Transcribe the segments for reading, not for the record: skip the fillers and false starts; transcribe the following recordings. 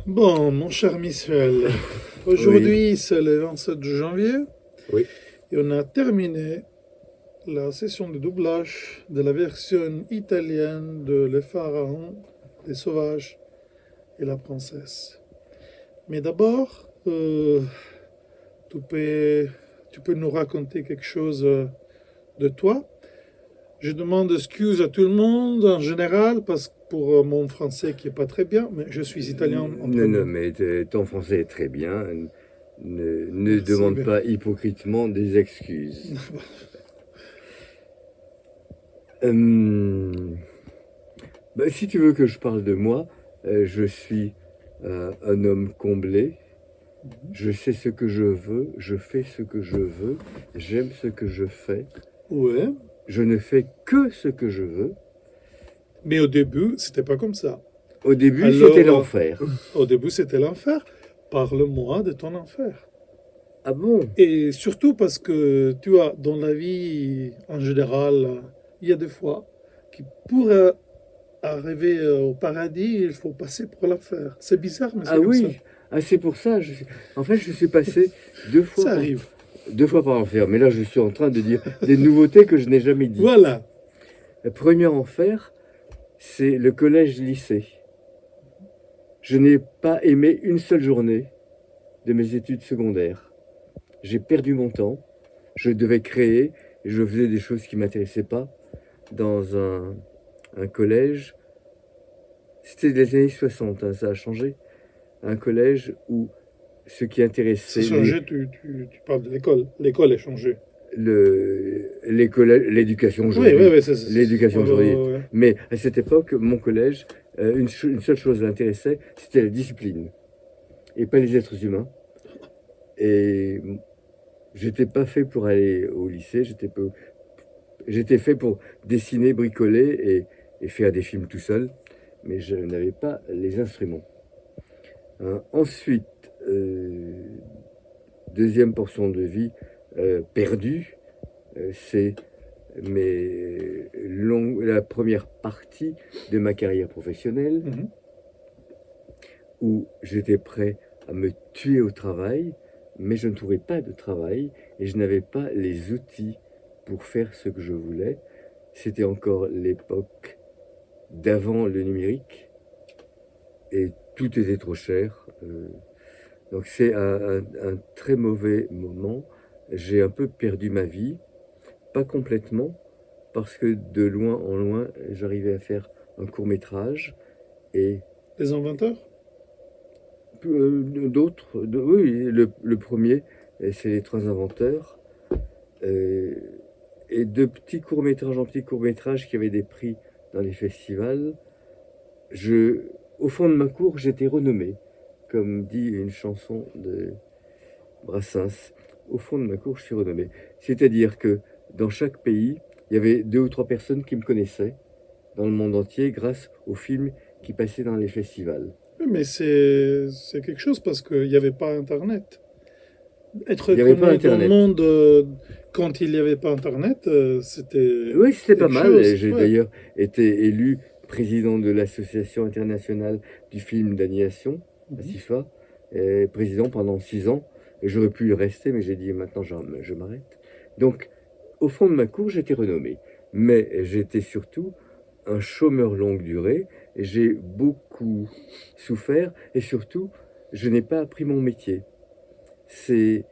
Bon, mon cher Michel, Oui, aujourd'hui c'est le 27 janvier oui. et on a terminé la session de doublage de la version italienne de Le Pharaon, Les Sauvages et la Princesse. Mais d'abord, tu peux, tu peux nous raconter quelque chose de toi. Je demande excuse à tout le monde en général parce que pour mon français qui est pas très bien, mais je suis italien en Non, non, premier. mais ton français est très bien. Ne Merci. demande pas hypocritement des excuses. Euh, Si tu veux que je parle de moi, je suis un homme comblé. Je sais ce que je veux, je fais ce que je veux, j'aime ce que je fais. Ouais, Je ne fais que ce que je veux. mais au début, c'était pas comme ça. Au début, c'était Alors, l'enfer. au début, c'était l'enfer. Parle-moi de ton enfer. Ah bon? Et surtout parce que tu as, dans la vie en général, il y a des fois qui pour arriver au paradis, il faut passer pour l'enfer. C'est bizarre, mais c'est Ah comme ça. oui, ah, c'est pour ça. En fait, je suis passé deux fois Ça par, arrive. deux fois par enfer. Mais là, je suis en train de dire des nouveautés que je n'ai jamais dites. Voilà. Le premier enfer, c'est le collège-lycée. Je n'ai pas aimé une seule journée de mes études secondaires. J'ai perdu mon temps. Je devais créer et je faisais des choses qui ne m'intéressaient pas dans un collège. C'était les années 60, hein, ça a changé. Un collège où ce qui C'est intéressait changé, tu parles de l'école. L'école est changée. l'éducation Oui, oui, aujourd'hui. oui. L'éducation Ouais, ouais, aujourd'hui. ouais, ouais. Mais à cette époque, mon collège, une seule chose l'intéressait, c'était la discipline et pas les êtres humains. Et j'étais pas fait pour aller au lycée, j'étais fait pour dessiner, bricoler et faire des films tout seul, mais je n'avais pas les instruments. Hein. Ensuite, deuxième portion de vie perdue, c'est la première partie de ma carrière professionnelle Mhm. où j'étais prêt à me tuer au travail, mais je ne trouvais pas de travail et je n'avais pas les outils pour faire ce que je voulais. C'était encore l'époque d'avant le numérique et tout était trop cher. Donc c'est un très mauvais moment. J'ai un peu perdu ma vie, pas complètement, parce que de loin en loin, j'arrivais à faire un court métrage et Les inventeurs? oui, le premier, c'est Les Trois Inventeurs, euh, et de petits courts-métrages en petits courts-métrages qui avaient des prix dans les festivals. Je, Au fond de ma cour, j'étais renommé, comme dit une chanson de Brassens. Au fond de ma cour, je suis renommé. C'est-à-dire que dans chaque pays, il y avait deux ou trois personnes qui me connaissaient dans le monde entier grâce aux films qui passaient dans les festivals. Oui, mais c'est quelque chose parce qu'il n'y avait pas Internet. Être Il n'y avait pas connu dans le Internet. monde quand il n'y avait pas Internet, c'était Oui, c'était pas quelque mal. Et chose. j'ai Ouais. d'ailleurs été élu président de l'Association internationale du film d'animation, Mhm. ASIFA, et président pendant 6 ans. Et j'aurais pu le rester, mais j'ai dit maintenant je m'arrête. Donc, au fond de ma cour, j'étais renommé. Mais j'étais surtout un chômeur longue durée. Et j'ai beaucoup souffert. Et surtout, je n'ai pas appris mon métier. C'est,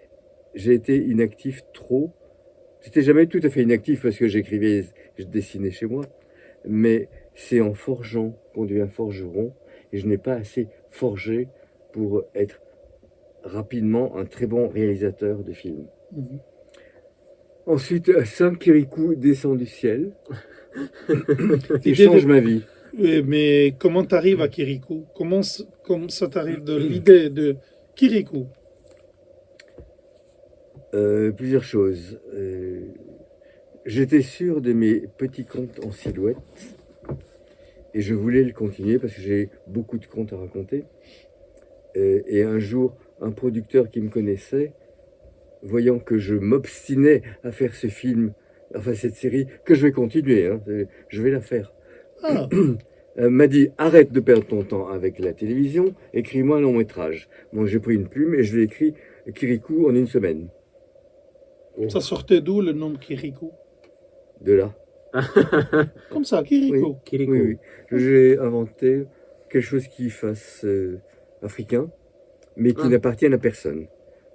j'ai été inactif trop. J'étais jamais tout à fait inactif parce que j'écrivais, je dessinais chez moi, mais c'est en forgeant qu'on devient forgeron et je n'ai pas assez forgé pour être rapidement un très bon réalisateur de films. Mhm. Ensuite, Sam Kirikou descend du ciel et L'idée change de... ma vie. Oui, mais comment t'arrives à Kirikou? Comment ça t'arrive de l'idée de Kirikou? Plusieurs choses. J'étais sûr de mes petits contes en silhouette et je voulais le continuer parce que j'ai beaucoup de contes à raconter. Et un jour, un producteur qui me connaissait, voyant que je m'obstinais à faire ce film, enfin cette série, que je vais continuer, hein, je vais la faire, Ah, m'a dit arrête de perdre ton temps avec la télévision, écris-moi un long métrage. Bon, j'ai pris une plume et je l'ai écrit Kirikou en une semaine. Ça sortait d'où le nom Kirikou? De là. Comme ça, Kirikou. Kirikou. Oui, oui. J'ai inventé quelque chose qui fasse africain, mais qui Ah. n'appartienne à personne.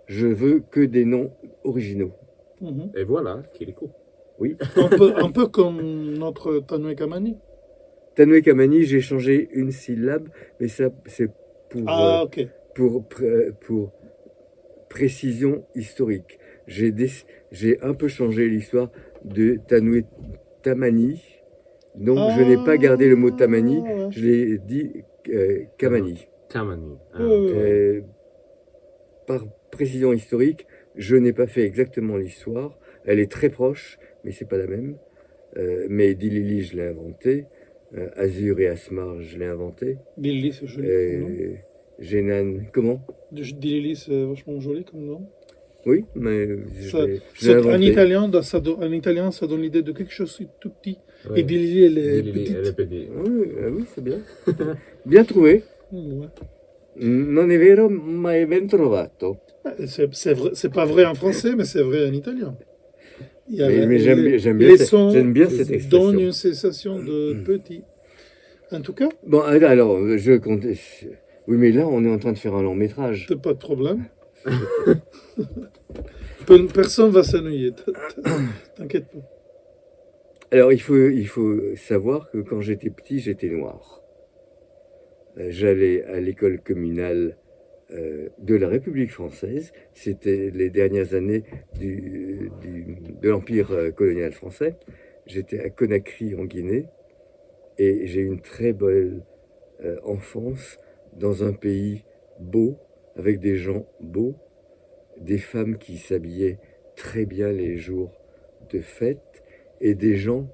Je veux que des noms originaux. Mhm. Et voilà, Kirikou. Un peu comme notre Tanoué Kamani. Tanoué Kamani, j'ai changé une syllabe, mais ça, c'est pour, Ah, ok. pour précision historique. J'ai un peu changé l'histoire de Tanoué Tamani, donc je n'ai pas gardé le mot Tamani, ouais. je l'ai dit Kamani. Tamani. Ah, Ouais, ok. ouais, ouais. Par précision historique, je n'ai pas fait exactement l'histoire. Elle est très proche, mais c'est pas la même. Mais Dilili, je l'ai inventé. Azur et Asmar, je l'ai inventé. Dilili, c'est joli comme nom. Génan, comment? Dilili, c'est vachement joli comme nom. Oui, mais Ça, je l'ai en inventé. italien, ça donne l'idée de quelque chose de tout petit. Ouais. Et Dilili, elle est Dilili, petite. elle est petite. Oui, oui, c'est bien. Bien trouvé. Ouais. Non è vero, ma è ben trovato. C'est pas vrai en français, mais c'est vrai en italien. Il y a Mais j'aime les bien sons cette expression. donnent une sensation de petit. En tout cas, Bon, alors, je compte. Oui, mais là, on est en train de faire un long métrage. pas de problème. Personne va s'ennuyer. T'inquiète pas. Alors, il faut savoir que quand j'étais petit, j'étais noir. J'allais à l'école communale de la République française. C'était les dernières années de l'Empire colonial français. J'étais à Conakry, en Guinée, et j'ai eu une très belle enfance dans un pays beau, avec des gens beaux, des femmes qui s'habillaient très bien les jours de fête, et des gens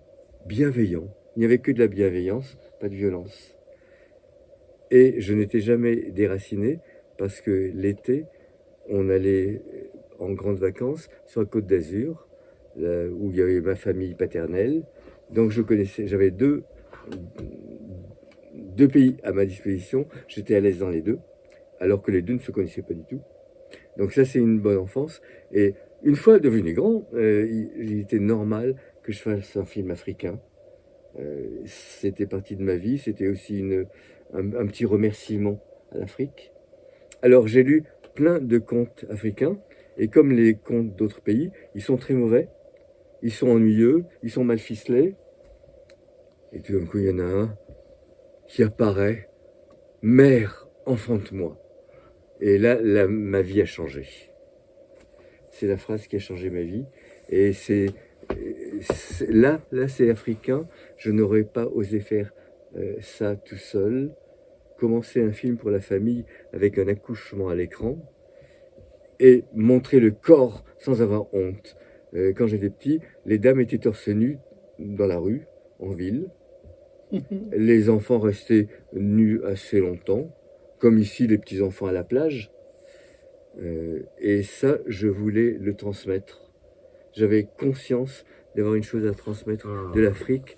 bienveillants. Il n'y avait que de la bienveillance, pas de violence. Et je n'étais jamais déraciné parce que l'été, on allait en grandes vacances sur la Côte d'Azur, où il y avait ma famille paternelle. Donc j'avais deux pays à ma disposition. J'étais à l'aise dans les deux, alors que les deux ne se connaissaient pas du tout. Donc ça, c'est une bonne enfance. Et une fois devenu grand, il était normal que je fasse un film africain. C'était partie de ma vie. C'était aussi un petit remerciement à l'Afrique. Alors j'ai lu plein de contes africains, et comme les contes d'autres pays, ils sont très mauvais, ils sont ennuyeux, ils sont mal ficelés. Et tout d'un coup, il y en a un qui apparaît, mère, enfante-moi. Et là, ma vie a changé. C'est la phrase qui a changé ma vie. Et là, c'est africain. Je n'aurais pas osé faire ça tout seul. Commencer un film pour la famille avec un accouchement à l'écran et montrer le corps sans avoir honte. Quand j'étais petit, les dames étaient torse nu dans la rue, en ville. Les enfants restaient nus assez longtemps, comme ici les petits-enfants à la plage. Et ça, je voulais le transmettre. J'avais conscience d'avoir une chose à transmettre de l'Afrique.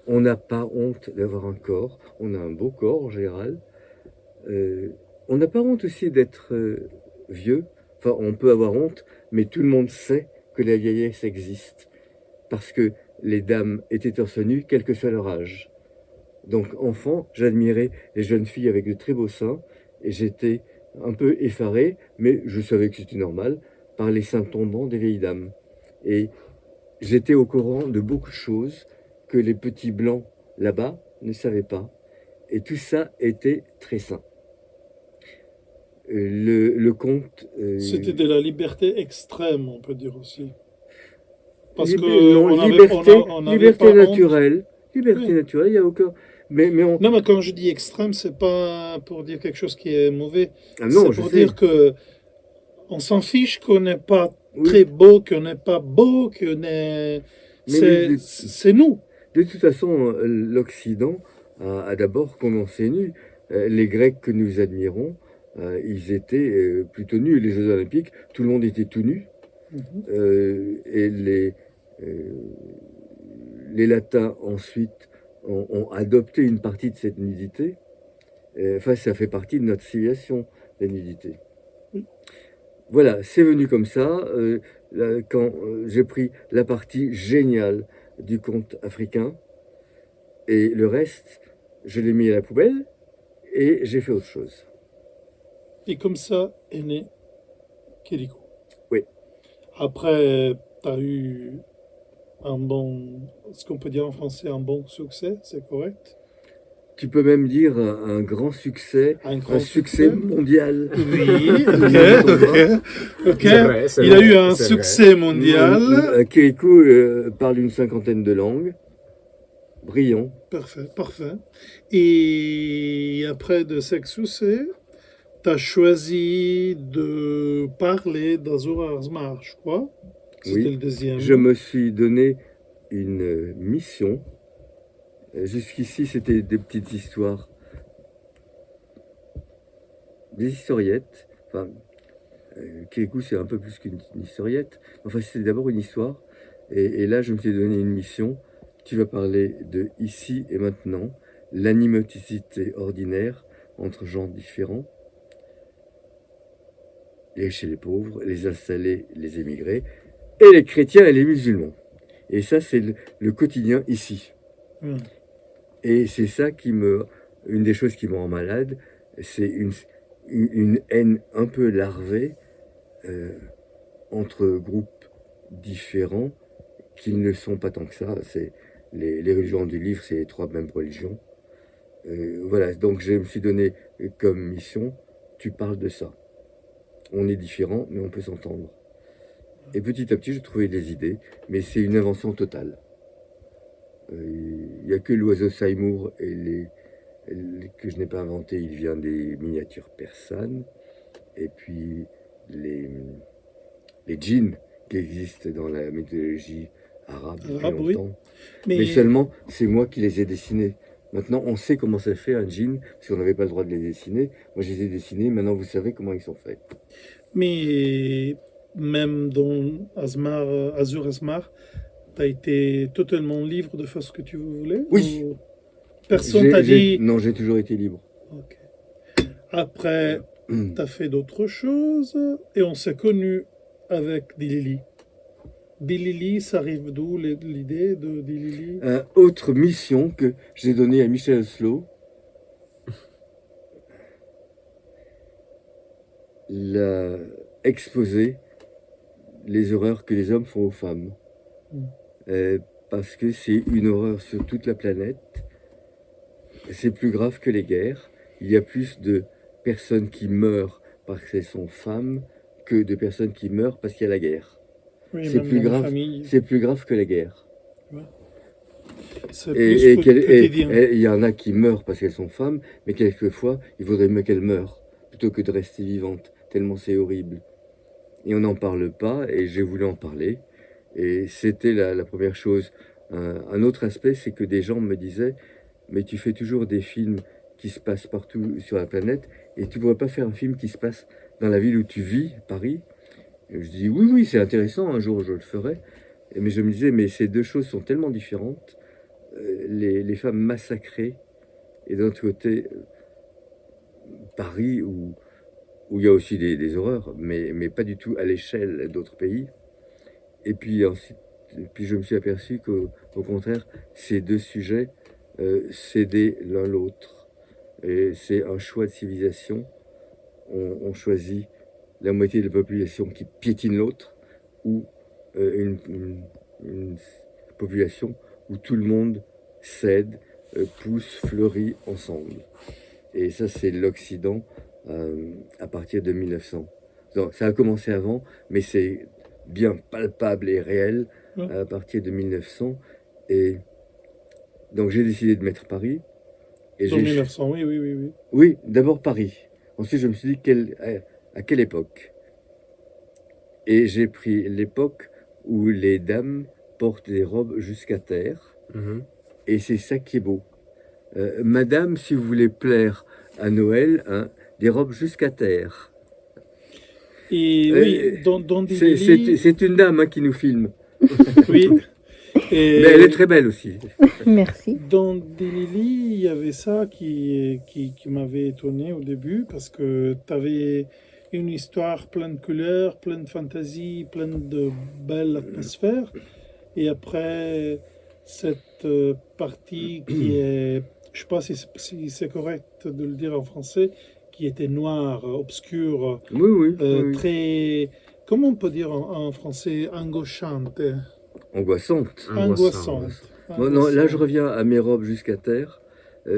On n'a pas honte d'avoir un corps. On a un beau corps en général. On n'a pas honte aussi d'être vieux. Enfin, on peut avoir honte, mais tout le monde sait que la vieillesse existe. Parce que les dames étaient torse nu, quel que soit leur âge. Donc, enfant, j'admirais les jeunes filles avec de très beaux seins, et j'étais un peu effaré, mais je savais que c'était normal, par les seins tombants des vieilles dames. Et j'étais au courant de beaucoup de choses que les petits blancs là-bas ne savaient pas. Et tout ça était très sain. Le conte... C'était de la liberté extrême, on peut dire aussi. Parce non, que liberté naturelle. Liberté Oui. naturelle, il n'y a aucun... Mais Non, mais quand je dis extrême, c'est pas pour dire quelque chose qui est mauvais. Ah non, c'est pour dire que on s'en fiche qu'on n'est pas Oui. très beau, qu'on n'est pas beau, qu'on est... C'est nous. De toute façon, l'Occident a d'abord commencé nu. Les Grecs que nous admirons, ils étaient plutôt nus. Les Jeux Olympiques, tout le monde était tout nu. Et les Latins ensuite ont adopté une partie de cette nudité. Enfin, ça fait partie de notre civilisation, la nudité. Oui. Voilà, c'est venu comme ça. Quand j'ai pris la partie géniale du conte africain, et le reste, je l'ai mis à la poubelle, et j'ai fait autre chose. Et comme ça est né Kéliko. Oui. Après, tu as eu un bon, ce qu'on peut dire en français, un bon succès, c'est correct? Tu peux même dire un grand succès, Un un grand succès succès? mondial. Oui, ok. C'est vrai, c'est Il a vrai, eu un c'est succès mondial. Kékou parle une cinquantaine de langues. Brillant. Parfait, parfait. Et après de ce succès, tu as choisi de parler d'Azur Asmar, je crois. C'était Oui. le deuxième. Je me suis donné une mission. Jusqu'ici, c'était des petites histoires. Des historiettes. Enfin, Kékou, c'est un peu plus qu'une historiette. Enfin, c'était d'abord une histoire. Et là, je me suis donné une mission. Tu vas parler de ici et maintenant, l'animosité ordinaire entre gens différents, et chez les pauvres, les installés, les émigrés, et les chrétiens et les musulmans. Et ça, c'est le quotidien ici. Hmm. Et c'est ça qui me... Une des choses qui me rend malade, c'est une haine un peu larvée entre groupes différents qui ne sont pas tant que ça. C'est les religions du livre, c'est les trois mêmes religions. Voilà, donc je me suis donné comme mission, tu parles de ça. On est différents, mais on peut s'entendre. Et petit à petit, j'ai trouvé des idées, mais c'est une invention totale. Il n'y a que l'oiseau Saïmour que je n'ai pas inventé, il vient des miniatures persanes. Et puis les djinns qui existent dans la mythologie arabe depuis Oui. longtemps. Mais seulement, c'est moi qui les ai dessinés. Maintenant, on sait comment ça fait un djinn, parce qu'on n'avait pas le droit de les dessiner. Moi, je les ai dessinés, maintenant vous savez comment ils sont faits. Mais même dans Azur Asmar, tu as été totalement libre de faire ce que tu voulais? Oui. Ou personne t'a dit... Non, j'ai toujours été libre. Ok. Après, tu as fait d'autres choses et on s'est connus avec Dilili. Dilili, ça arrive d'où l'idée de Dilili? Autre mission que j'ai donnée à Michel Oslo. Exposer les horreurs que les hommes font aux femmes. Parce que c'est une horreur sur toute la planète. C'est plus grave que les guerres. Il y a plus de personnes qui meurent parce qu'elles sont femmes que de personnes qui meurent parce qu'il y a la guerre. Oui, c'est plus grave que la guerre. Ouais. Et il y en a qui meurent parce qu'elles sont femmes, mais quelquefois, il vaudrait mieux qu'elles meurent plutôt que de rester vivantes, tellement c'est horrible. Et on n'en parle pas, et j'ai voulu en parler. Et c'était la première chose. Un autre aspect, c'est que des gens me disaient, mais tu fais toujours des films qui se passent partout sur la planète, et tu ne pourrais pas faire un film qui se passe dans la ville où tu vis, Paris? Et je dis, oui, c'est intéressant, un jour je le ferai. Mais je me disais, mais ces deux choses sont tellement différentes. Les femmes massacrées, et d'un autre côté, Paris, où il y a aussi des horreurs, mais pas du tout à l'échelle d'autres pays. Et puis ensuite, je me suis aperçu qu'au contraire, ces deux sujets s'aidaient l'un l'autre. Et c'est un choix de civilisation. On choisit la moitié de la population qui piétine l'autre, ou une population où tout le monde cède, pousse, fleurit ensemble. Et ça, c'est l'Occident à partir de 1900. Donc, ça a commencé avant, mais c'est bien palpable et réel à partir de 1900. Et donc, j'ai décidé de mettre Paris. En 1900, oui. Oui, d'abord Paris. Ensuite, je me suis dit, à quelle époque? Et j'ai pris l'époque où les dames portent des robes jusqu'à terre. Et c'est ça qui est beau. Madame, si vous voulez plaire à Noël, hein, des robes jusqu'à terre. Et oui, dans Dilili... C'est une dame qui nous filme. Oui. Et Mais elle est très belle aussi. Merci. dans Delili, il y avait ça qui m'avait étonné au début, parce que tu avais une histoire pleine de couleurs, pleine de fantaisie, pleine de belles atmosphères. Et après, cette partie qui est, je ne sais pas si c'est correct de le dire en français, qui était noire, obscure, Oui. très, comment on peut dire en français, angoissante, Angoissante. angoissante. Bon, non, là, je reviens à Mes robes jusqu'à terre.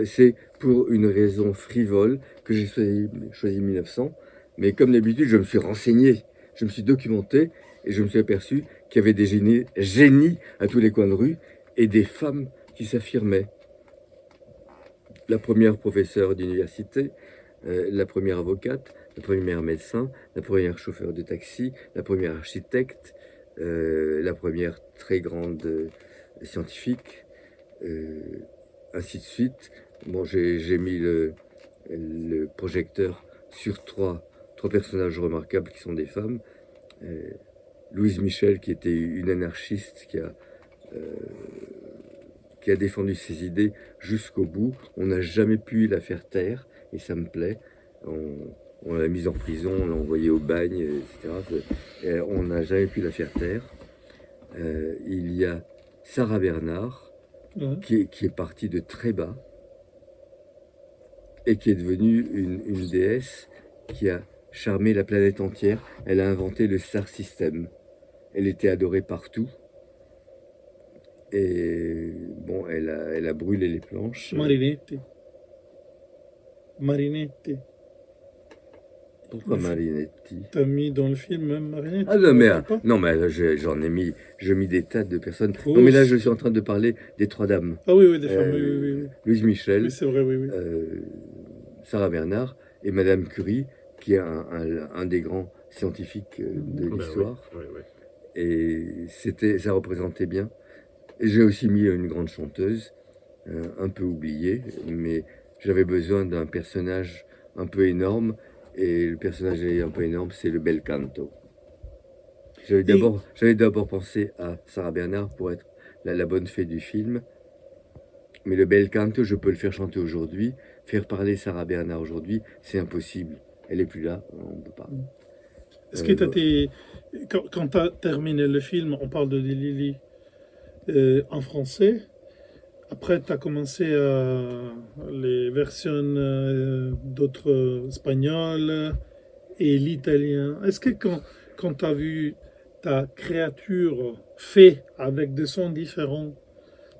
C'est pour une raison frivole que j'ai choisi 1900. Mais comme d'habitude, je me suis renseigné, je me suis documenté et je me suis aperçu qu'il y avait des génies à tous les coins de rue et des femmes qui s'affirmaient. La première professeure d'université, la première avocate, la première médecin, la première chauffeur de taxi, la première architecte, la première très grande scientifique, ainsi de suite. Bon, j'ai mis le projecteur sur trois personnages remarquables qui sont des femmes. Louise Michel, qui était une anarchiste, qui a défendu ses idées jusqu'au bout. On n'a jamais pu la faire taire, et ça me plaît. On l'a mise en prison, on l'a envoyée au bagne, etc. Et on n'a jamais pu la faire taire. Il y a Sarah Bernard, qui est partie de très bas, et qui est devenue une déesse qui a charmé la planète entière. Elle a inventé le Star System. Elle était adorée partout. Et bon, elle a brûlé les planches. Marinetti. Marinetti. Pourquoi Marinetti? T'as mis dans le film même Marinetti? Ah non, mais, pas non, mais là, j'ai mis des tas de personnes. Oh, Non, mais là, je suis en train de parler des trois dames. Ah oui, des femmes, oui. Louise Michel, Oui, c'est vrai, oui. Sarah Bernard et Madame Curie, qui est un des grands scientifiques de l'histoire. Oui. Et ça représentait bien. Et j'ai aussi mis une grande chanteuse, un peu oubliée, mais j'avais besoin d'un personnage un peu énorme, et le personnage un peu énorme, c'est le bel canto. J'avais d'abord pensé à Sarah Bernard pour être la bonne fée du film, mais le bel canto, je peux le faire chanter aujourd'hui. Faire parler Sarah Bernard aujourd'hui, c'est impossible. Elle est plus là, on ne peut pas. Est-ce que quand tu as terminé le film, on parle de Lily en français. Après, tu as commencé les versions d'autres espagnols et l'italien. Est-ce que quand tu as vu ta créature faite avec des sons différents,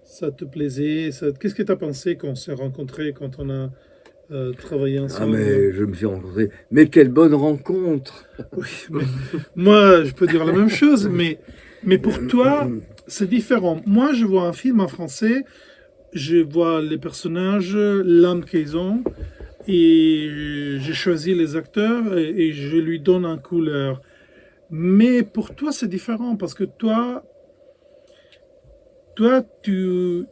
ça te plaisait? Qu'est-ce que tu as pensé quand on s'est rencontrés, quand on a travaillé ensemble? Ah, mais je me suis rencontré. Mais quelle bonne rencontre! Oui, mais moi, je peux dire la même chose, mais pour toi, c'est différent. Moi, je vois un film en français, je vois les personnages, l'âme qu'ils ont, et j'ai choisi les acteurs et je lui donne une couleur. Mais pour toi, c'est différent parce que toi, tu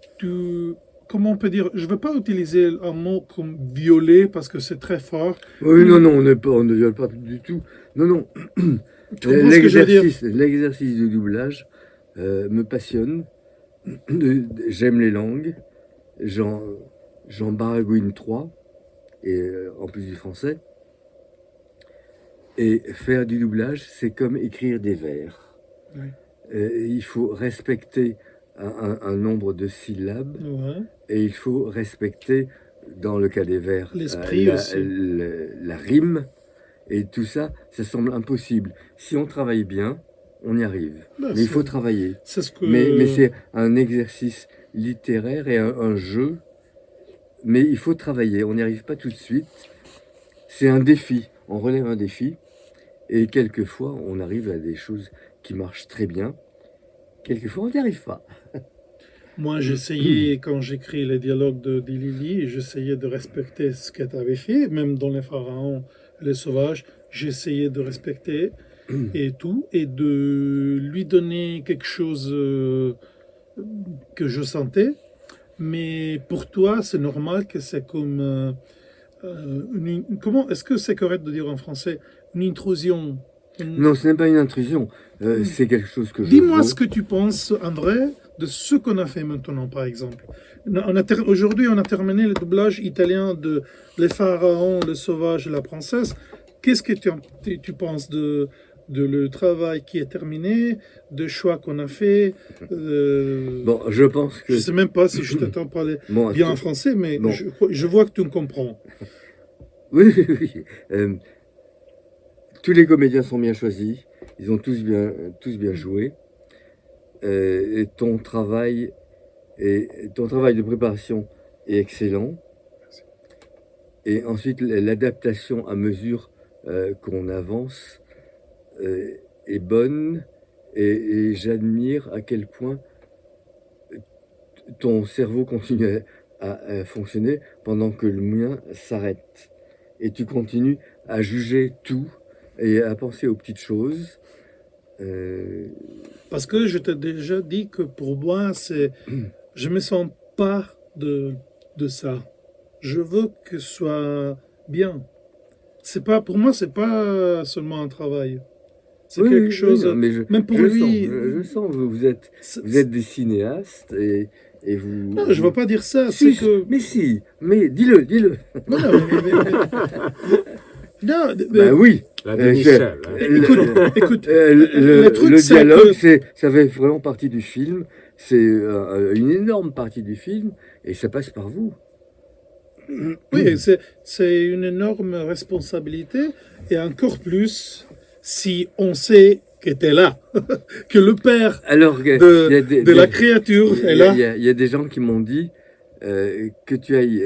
comment on peut dire, je ne veux pas utiliser un mot comme violer parce que c'est très fort. Oui, non, on ne viole pas du tout. Non. Tu comprends ce que je veux dire? L'exercice du doublage me passionne. J'aime les langues. J'en baragouine 3, et en plus du français. Et faire du doublage, c'est comme écrire des vers. Oui. Il faut respecter un nombre de syllabes, Ouais. et il faut respecter, dans le cas des vers, L'esprit aussi. la rime, et tout ça, ça semble impossible. Si on travaille bien, on y arrive. Ben, Mais il faut travailler. C'est ce que... Mais c'est un exercice littéraire et un jeu, mais il faut travailler, on n'y arrive pas tout de suite. C'est un défi, on relève un défi, et quelquefois on arrive à des choses qui marchent très bien, quelquefois on n'y arrive pas. Moi, j'essayais, quand j'écris les dialogues de Lily, j'essayais de respecter ce qu'elle avait fait, même dans Les Pharaons, Les Sauvages, j'essayais de respecter et tout, et de lui donner quelque chose que je sentais. Mais pour toi, c'est normal que c'est comme... comment est-ce que c'est correct de dire en français une intrusion? Non, ce n'est pas une intrusion, c'est quelque chose que je Dis-moi veux. ce que tu penses en vrai de ce qu'on a fait maintenant, par exemple. Aujourd'hui, on a terminé le doublage italien de Les Pharaons, le Sauvage et la Princesse. Qu'est-ce que tu penses de le travail qui est terminé, de choix qu'on a fait? Bon, je pense que... Je ne sais même pas si je t'entends parler Bon, bien en français, mais bon. je vois que tu me comprends. Oui, oui, oui. Tous les comédiens sont bien choisis, ils ont tous bien joué. Et ton travail de préparation est excellent. Et ensuite, l'adaptation à mesure qu'on avance est bonne. Et j'admire à quel point ton cerveau continue à fonctionner pendant que le mien s'arrête. Et tu continues à juger tout et à penser aux petites choses. Parce que je t'ai déjà dit que pour moi, je me sens pas de ça. Je veux que ce soit bien. Pour moi, c'est pas seulement un travail. C'est Oui, quelque oui, chose. non, mais Même pour je lui. je sens, vous êtes des cinéastes et vous. Non, je ne veux pas dire ça. Si, C'est que. mais si, mais dis-le. Non, non, non, Bah oui. La de Michel. Écoute, Le truc, c'est dialogue, que- ça fait vraiment partie du film. C'est une énorme partie du film et ça passe par vous. Oui, c'est une énorme responsabilité et encore plus si on sait que tu es là, que le père Alors, de la créature est là. il y a des gens qui m'ont dit que tu ailles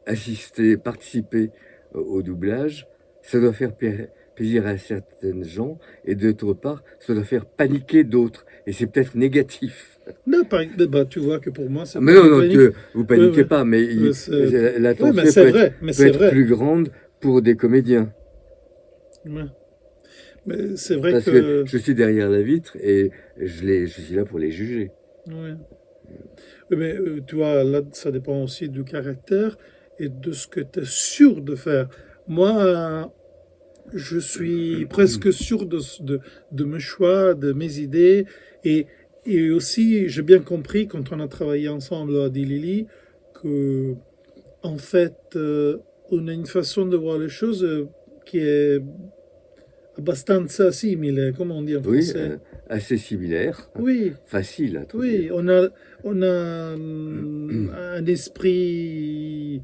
assister, participer au doublage, ça doit faire plaisir à certaines gens, et d'autre part, ça doit faire paniquer d'autres, et c'est peut-être négatif. Non, bah, tu vois que pour moi, c'est Mais pas non, non, panique. vous paniquez Ouais. pas, mais la Oui, mais tension c'est peut vrai, être, mais peut c'est être vrai. plus grande pour des comédiens. Ouais. Mais c'est vrai Parce que je suis derrière la vitre et je suis là pour les juger. Ouais. Mais tu vois, là, ça dépend aussi du caractère et de ce que tu es sûr de faire. Moi, je suis presque sûr de mes choix, de mes idées. Et aussi, j'ai bien compris quand on a travaillé ensemble à Dilili que, en fait, on a une façon de voir les choses qui est abbastanza simile, comment on dit en Oui, français? assez similaire, Oui, facile à trouver. oui, on a un esprit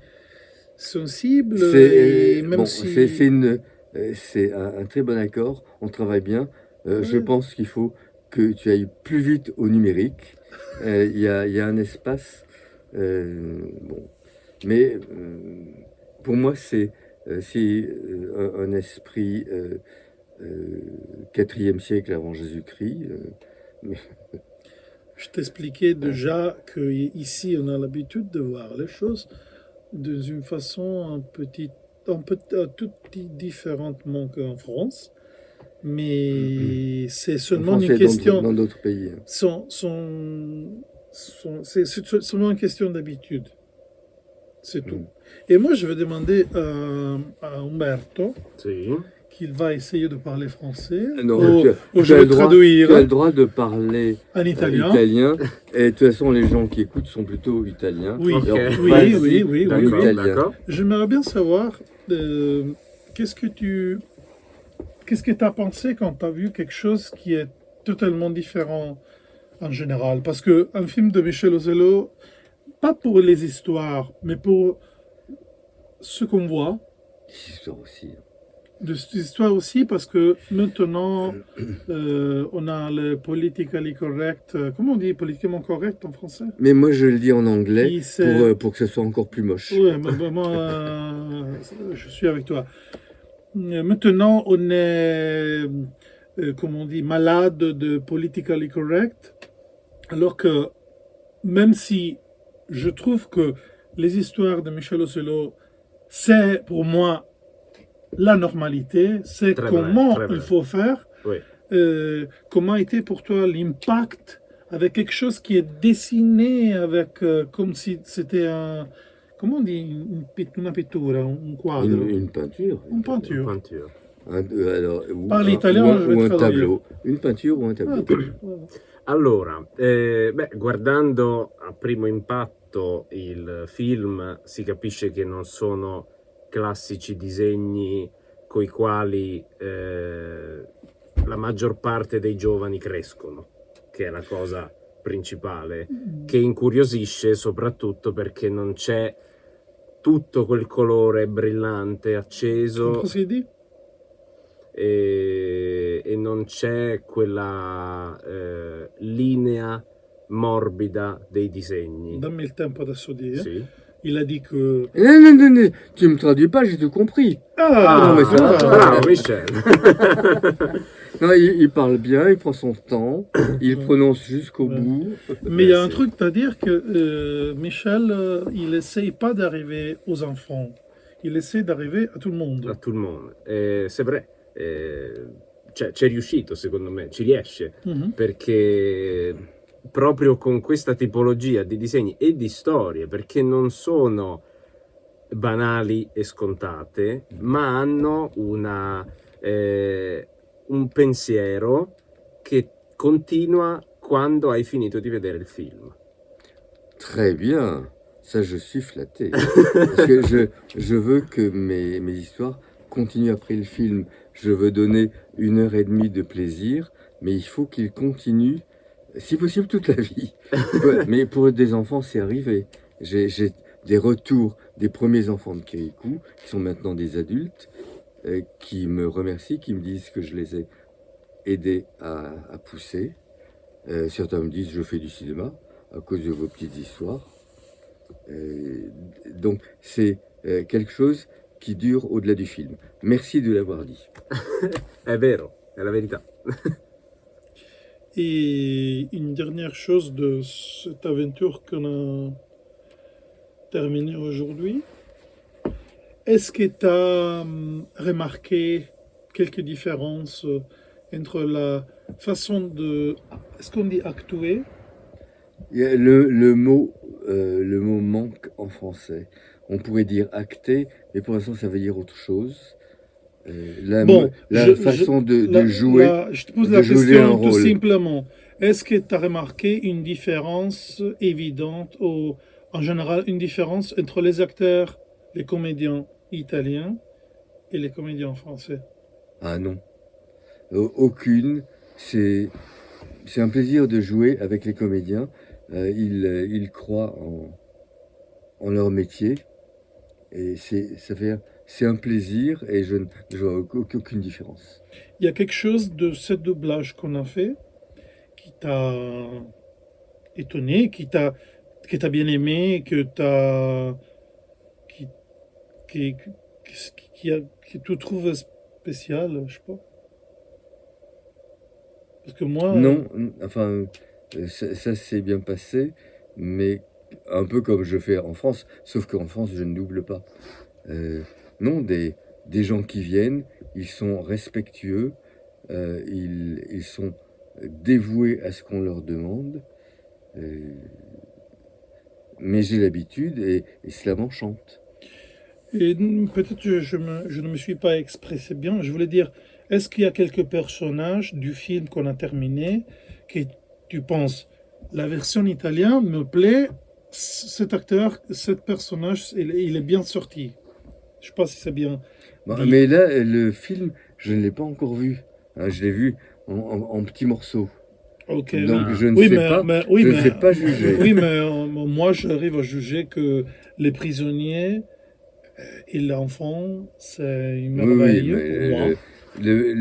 sensible et même Bon, si... c'est un très bon accord, on travaille bien. Je Ouais. pense qu'il faut que tu ailles plus vite au numérique. Il y a un espace, bon, mais pour moi c'est un esprit 4e siècle avant Jésus-Christ. Mais- Je t'expliquais déjà qu'ici, on a l'habitude de voir les choses d'une façon un tout petit différemment qu'en France. Mais c'est en seulement France une et question... dans d'autres pays. C'est seulement une question d'habitude. C'est tout. Mm. Et moi, je vais demander à Umberto Sì. qu'il va essayer de parler français. Non, Ou tu je as vais le droit, traduire tu as le droit de parler en italien. et de toute façon, les gens qui écoutent sont plutôt italiens. Oui, Ok. Alors, oui, vas-y, oui, oui, en oui, oui. italien. D'accord. J'aimerais bien savoir qu'est-ce que tu as pensé quand tu as vu quelque chose qui est totalement différent en général. Parce qu'un film de Michel Ozello, pas pour les histoires, mais pour ce qu'on voit, Des histoires aussi. de cette histoire aussi, parce que maintenant, on a le politically correct. Comment on dit politiquement correct en français? Mais moi, je le dis en anglais Qui c'est- pour que ce soit encore plus moche. Ouais, moi, je suis avec toi. Maintenant, on est, comment on dit, malade de politically correct, alors que même si je trouve que les histoires de Michel Ocelot, c'est pour moi la normalité, c'est Très comment vrai, très il vrai. faut faire. Oui. Comment a été pour toi l'impact avec quelque chose qui est dessiné avec comme si c'était un, comment on dit, una pittura, un quadro, Une peinture. une peinture. Peinture. Parli italiano, je vais ou un traduire. tableau, une peinture ou un tableau. Allora, guardando a primo impatto il film si capisce che non sono classici disegni coi quali la maggior parte dei giovani crescono, che è la cosa principale, che incuriosisce soprattutto perché non c'è tutto quel colore brillante, acceso, Procédé? e non c'è quella linea morbida dei disegni. Dammi il tempo adesso di dire. Sì. Il a dit que... Non, tu me traduis pas, j'ai tout compris. Ah, non, mais ça va. Bravo Michel. Non, il parle bien, il prend son temps, il prononce jusqu'au Ouais. bout. Mais il y a un truc à dire que Michel, il essaye pas d'arriver aux enfants. Il essaie d'arriver à tout le A monde. tout le monde. C'est vrai. Cioè, c'è riuscito secondo me, ci riesce, Mhm. perché proprio con questa tipologia di disegni e di storie, perché non sono banali e scontate, ma hanno un pensiero che continua quando hai finito di vedere il film. Très bien, ça je suis flatté. Parce que je veux que mes histoires continuent après le film. Je veux donner 1 heure et demie de plaisir, mais il faut qu'ils continuent, si possible toute la vie. Mais pour des enfants, c'est arrivé. J'ai des retours des premiers enfants de Kirikou, qui sont maintenant des adultes, qui me remercient, qui me disent que je les ai aidés à pousser. Certains me disent je fais du cinéma à cause de vos petites histoires. Donc c'est quelque chose qui dure au-delà du film. Merci de l'avoir dit. È vero, è la verità. Et une dernière chose de cette aventure qu'on a terminée aujourd'hui. Est-ce que tu as remarqué quelques différences entre la façon de... Est-ce qu'on dit actuer? Il y a le mot manque en français. On pourrait dire acter, mais pour l'instant ça veut dire autre chose. La façon de jouer. Je te pose de la jouer question un tout rôle. simplement. Est-ce que tu as remarqué une différence évidente, ou en général une différence entre les acteurs, les comédiens italiens et les comédiens français? Ah non, aucune. C'est un plaisir de jouer avec les comédiens. Ils croient en leur métier. Et c'est un plaisir et je ne vois aucune différence. Il y a quelque chose de ce doublage qu'on a fait qui t'a étonné, que t'as bien aimé, que tu trouves spécial, je sais pas. Parce que moi... Non, enfin, ça s'est bien passé, mais un peu comme je fais en France, sauf qu'en France, je ne double pas. Non, des gens qui viennent, ils sont respectueux, ils sont dévoués à ce qu'on leur demande, mais j'ai l'habitude et cela m'enchante. Et peut-être que je ne me suis pas exprimé bien. Je voulais dire, est-ce qu'il y a quelques personnages du film qu'on a terminé que tu penses, la version italienne me plaît, cet acteur, ce personnage, il est bien sorti. Je sais pas si c'est bien. Bon, dit. mais là, le film, je ne l'ai pas encore vu. Hein, je l'ai vu en petits morceaux. Ok. Donc je ne oui, sais mais, pas, mais- oui, je ne mais- sais pas juger. Oui, mais moi, j'arrive à juger que les prisonniers et l'enfant, c'est une Oui, merveille mais pour moi.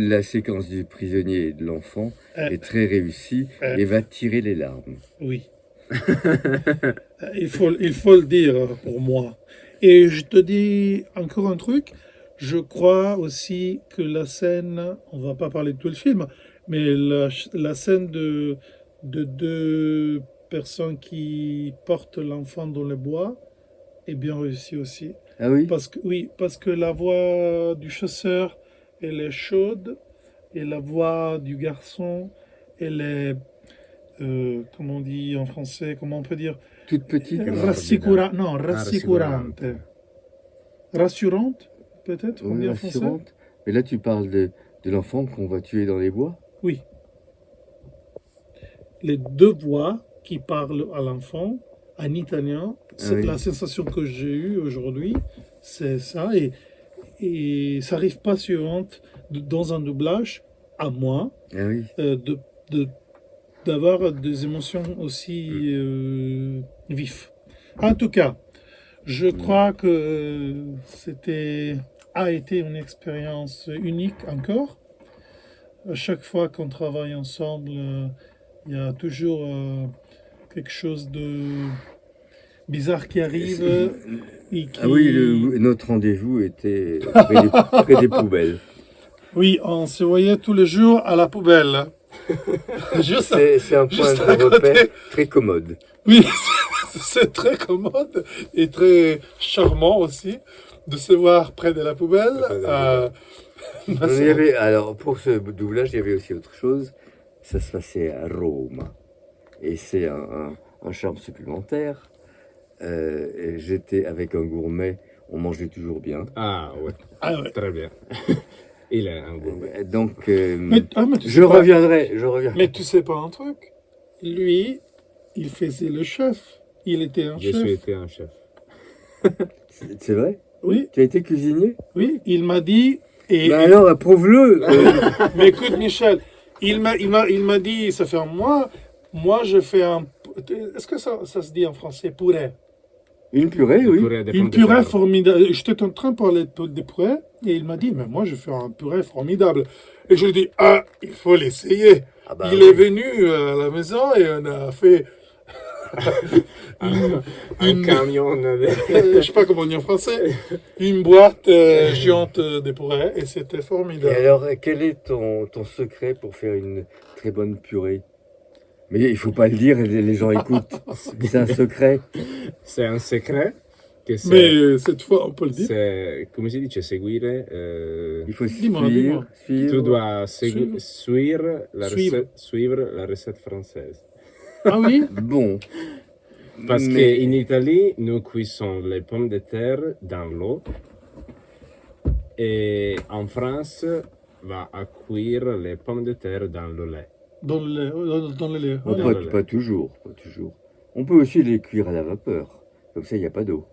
la séquence du prisonnier et de l'enfant Euh, est très réussie euh. et va tirer les larmes. Oui. Il faut le dire pour moi. Et je te dis encore un truc. Je crois aussi que la scène, on va pas parler de tout le film, mais la scène de deux personnes qui portent l'enfant dans le bois est bien réussie aussi. Ah oui? Parce que la voix du chasseur, elle est chaude, et la voix du garçon, elle est, comment on dit en français, comment on peut dire, Toute petite. rassicurante. Rassurante, peut-être, on dit en français. Rassurante. Mais là, tu parles de l'enfant qu'on va tuer dans les bois? Oui. Les deux voix qui parlent à l'enfant en italien, c'est oui. la sensation que j'ai eue aujourd'hui, c'est ça. Et ça n'arrive pas souvent dans un doublage, à moi, Ah oui. de- d'avoir des émotions aussi vives. En tout cas, je crois que a été une expérience unique encore. À chaque fois qu'on travaille ensemble, il y a toujours quelque chose de bizarre qui arrive et qui... Ah oui, notre rendez-vous était près des poubelles. Oui, on se voyait tous les jours à la poubelle. Juste, C'est un point juste de à côté. repère très commode. Oui, c'est très commode et très charmant aussi de se voir près de la poubelle. Alors, pour ce doublage, il y avait aussi autre chose. Ça se passait à Rome. Et c'est un charme supplémentaire. Et j'étais avec un gourmet, on mangeait toujours bien. Ah ouais, Ah ouais. très bien. Il est un gourmet. Donc, Mais tu je sais pas- reviendrai. Mais tu sais pas un truc? Lui, il faisait le chef. Il était un Je chef. suis été un chef. C'est vrai? Oui, Tu as été cuisinier? oui, il m'a dit. Ben alors, approuve-le. Mais écoute, Michel, il m'a dit, ça fait un mois, moi je fais un. Est-ce que ça se dit en français, purée? Une purée, Le oui. purée de Une pommes de purée terre. formidable. J'étais en train de parler de purée et il m'a dit, mais moi je fais un purée formidable. Et je lui ai dit, ah, il faut l'essayer. Ah bah Il oui. est venu à la maison et on a fait Un camion de... je sais pas comment on dit en français, une boîte géante de purée et c'était Et formidable. alors, quel est ton secret pour faire une très bonne purée? Mais il faut pas le dire, les gens écoutent. C'est un secret. C'est un secret che se... Mais cette fois, on peut le dire. se- come si dice seguire? Il faut Dis-moi, suivre. Tu dois Suivre. suivre la Suivre. suivre la recette française. Ah oui? Bon. Parce Mais- qu'en Italie, nous cuisons les pommes de terre dans l'eau. Et en France, va à cuire les pommes de terre dans le lait. Dans le lait. Bon, Voilà. pas toujours, pas toujours. On peut aussi les cuire à la vapeur. Comme ça, il n'y a pas d'eau.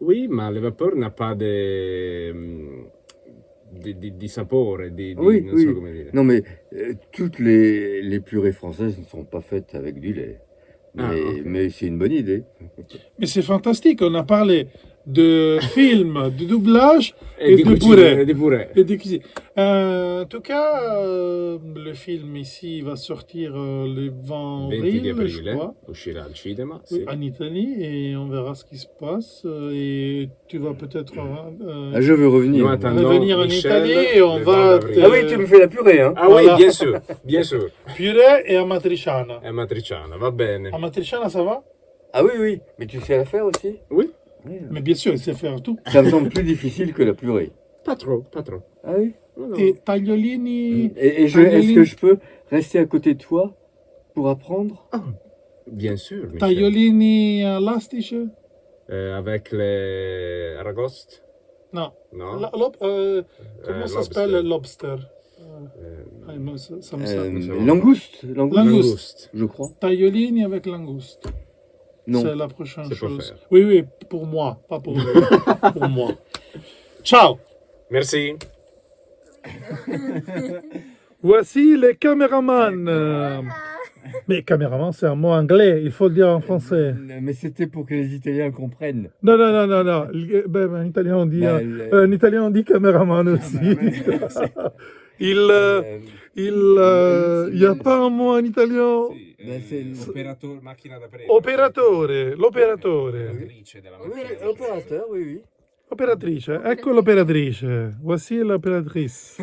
Oui, ma le vapore n'a pas di sapore, Oui, non oui. so come dire. Non, mais toutes les purées françaises ne sont pas faites avec du lait. Mais, Ah, ok. mais c'est une bonne idée. Mais c'est fantastique. On a parlé de films, de doublage E et di de cucina, purée. e di purée. Et de cuisine. En tout cas, le film ici va sortir le 20 20 di avril, je aprile crois. uscirà al cinema. Oui, Sì. en Italie, et on verra ce qui se passe. Et tu vas peut-être Ah, je veux revenir. Nous moi. attendons revenir en Michel Italie et on le va 20 avril. te- Ah oui, tu me fais la purée, hein? Ah oui, Voilà. bien sûr, purée et amatriciana. è matriciana, va bene. Amatriciana, ça va? Ah oui, oui. Mais tu sais la faire aussi? Oui, Oui. Mais bien sûr, il sait faire tout. Ça me semble plus difficile que la purée. pas trop, pas trop. Ah oui? No, no. Et tagliolini. Et est-ce Tagliolini. que je peux rester à côté de toi pour apprendre? Bien sûr, Michel. Tagliolini elastici? Avec les aragost? Non. No? Comment ça s'appelle le lobster? Eh, Ah, moi, ça me Euh, semble. Langouste, Langouste. je crois. Tagliolini avec langouste. Non. C'est la prochaine C'est pas chose. faire. Oui, oui, pour moi, pas pour vous. Pour moi. Ciao. Merci. Voici les caméramans. Mais caméraman, c'est un mot anglais, il faut le dire en français. Mais c'était pour que les Italiens comprennent. Non, non, non, non, non. Ben, en italien, on dit, Ben, en italien, on dit caméraman aussi. Il n'y a pas un mot en italien. Ben, c'est L'opérateur, macchina da presa. L'operatore. L'operatrice della Oui, macchina. l'opérateur, oui, oui. Operatrice, ecco l'operatrice. Voici l'operatrice.